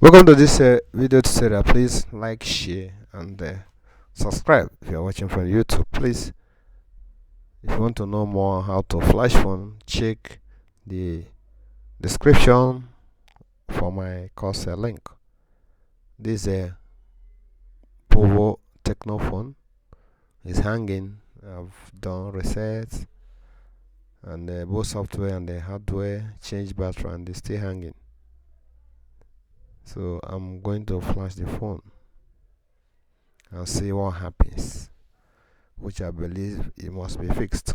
Welcome to this video tutorial. Please like, share, and subscribe if you're watching from YouTube. Please, if you want to know more how to flash phone, check the description for my course link. This Povo Tecno phone is hanging. I've done resets and both software and the hardware, change battery, and it's still hanging. So I'm going to flash the phone and see what happens, which I believe it must be fixed.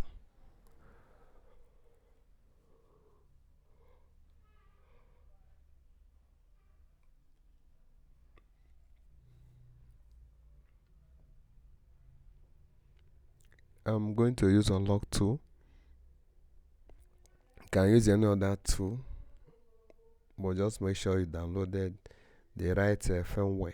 I'm going to use unlock tool. You can use any other tool, but just make sure you downloaded the right firmware.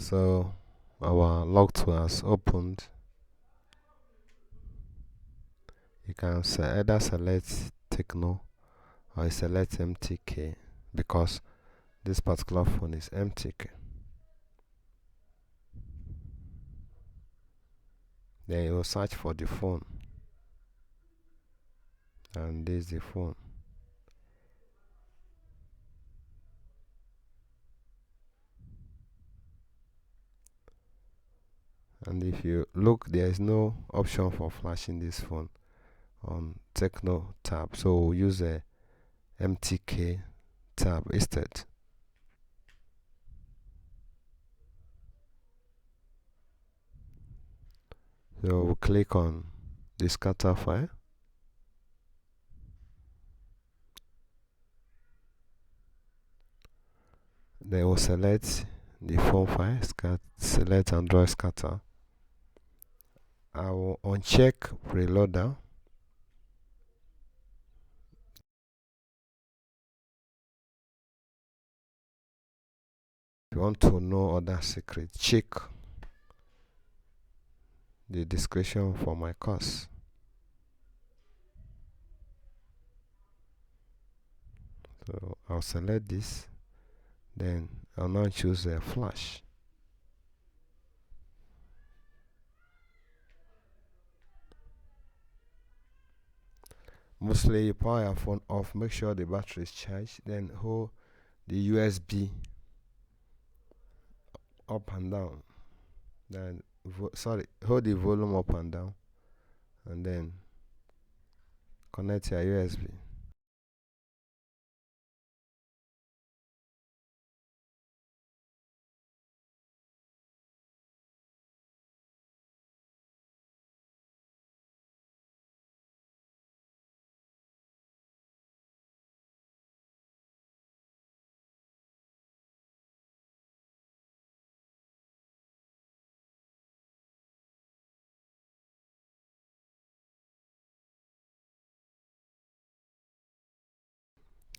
So our lock tool has opened. You can either select Tecno or select MTK because this particular phone is MTK. Then you will search for the phone, and this is the phone. And if you look, there is no option for flashing this phone on Tecno tab, so we'll use a MTK tab instead. So we'll click on the scatter file. Then we'll select the phone file, select Android scatter. I will uncheck preloader. If you want to know other secrets, check the description for my course. So I'll select this, then I'll now choose a flash. Mostly you power your phone off, make sure the battery is charged, then hold the USB up and down, then hold the volume up and down, and then connect your USB.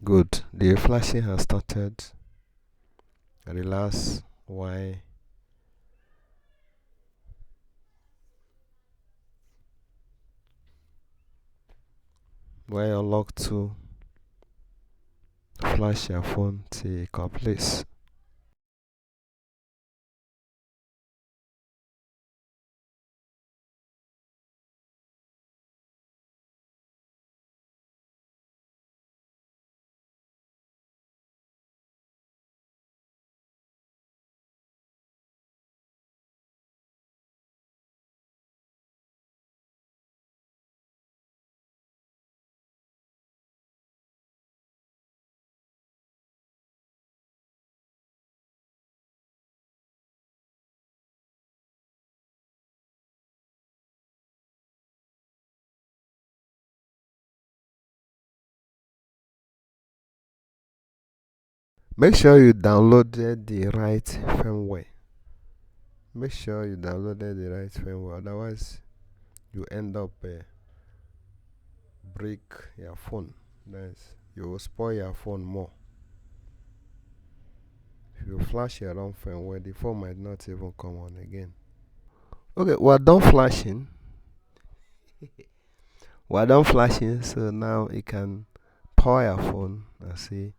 Good, the flashing has started. Relax while unlock to flash your phone till it completes. Make sure you downloaded the right firmware. Make sure you downloaded the right firmware, otherwise you end up break your phone. That's, you will spoil your phone more. If you flash your wrong firmware, the phone might not even come on again. Okay, we're done flashing. We're done flashing, so now you can power your phone and see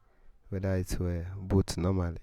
whether it will boot normally.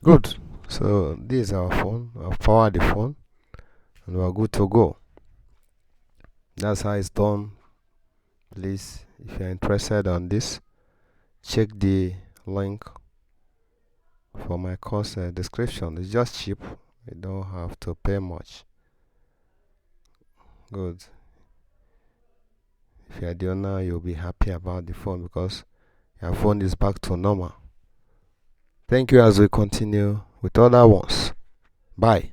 Good. So this is our phone. I've powered the phone and we're good to go. That's how it's done. Please, if you're interested on this, check the link for my course description. It's just cheap. You don't have to pay much. Good. If you're the owner, you'll be happy about the phone because your phone is back to normal. Thank you as we continue with other ones. Bye.